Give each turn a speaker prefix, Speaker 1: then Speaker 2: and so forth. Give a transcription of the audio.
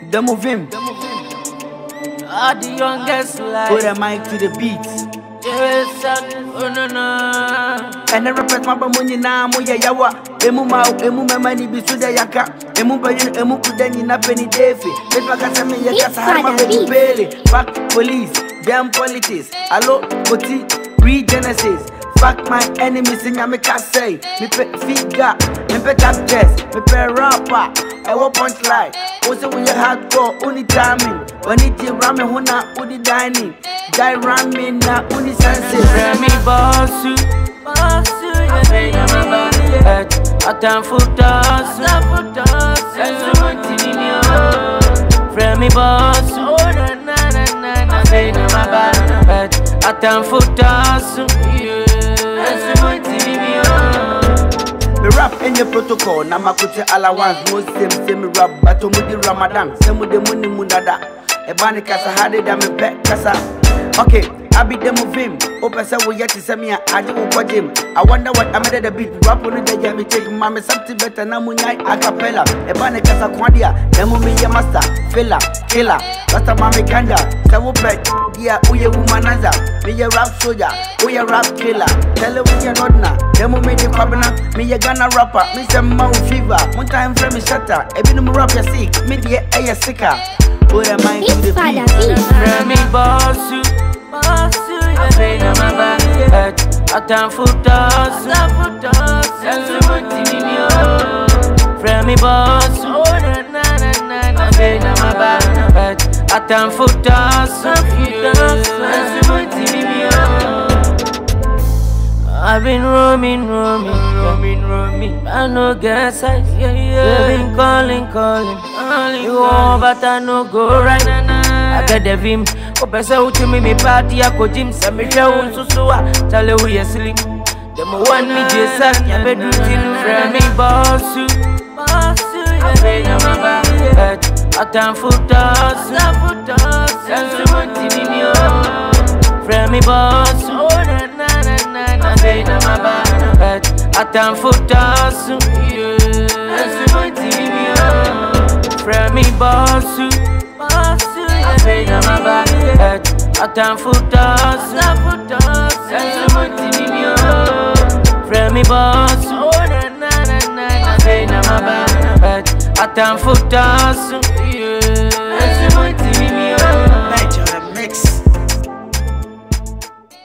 Speaker 1: The move him.
Speaker 2: All the youngest life.
Speaker 1: Put a mic to the beat.
Speaker 2: Yes, oh no no.
Speaker 1: And I repeat my money now, Moya Yawa. Emu Mau, Emu Mamani Bisuda Yaka. Emu Bayan, Emu Pudani Napeni Defi. Let Bakasami Yakasa Harma Pele. Fuck police, damn politics. Allo, Poti, regenesis. Fuck my enemies in Yamika say. Me pe figure, me pe tap chest, me pe rapper. I will punch line. Also when you hardcore, only timing. When it is ramen, huna, uni dining. Guy ramen na uni senses.
Speaker 2: Remy Bossu, you say I'm a bad head. Atan Futas, Remy Bossu, I say I'm a bad head. Atan Futas,
Speaker 1: Me rap in the protocol, na makuti allowance. No same rap, but mudi Ramadan. Semu de muni munada. Ebani kasa hade da me pe kasa. Okay, I be the move him. Open say we yet to send me a adi uko gym. I wonder what I made the beat. Rap on the jam, me take mama something better na munyai a cappella. Ebani kasa kwandia, demu me ya master, filler, killer. Rasta mami ganja, sewu bet. Yeah, uye womanaza. Me ya rap soldier, uye rap killer. Tell her we ya not na. Demu me the kwabena, me ya Ghana rapper. Me say mau fever. One time frame me shatter. Ebinu me rap ya sick. Me the air sicker. Put a mind to the beat.
Speaker 2: Remy Bossu, I say I'm a bad head. Atan Futas, Remy Bossu, I say I'm a bad head. Atan Futas, I've been roaming. I no get size. They've been calling. You want, but I no go right. I get the vim. Opesa uchi me party ya ko gym. Say me share unsusua. Tell you we sleep. Them want me just ya bedroom till Remy Bossu. I say I'm a bad head. Atan Futas, Remy Bossu. I say I'm a bad head. Atan Futas, Remy Bossu. I say I'm a bad head. Atan Futas, Remy Bossu. I say I'm a bad head. Atan Futas.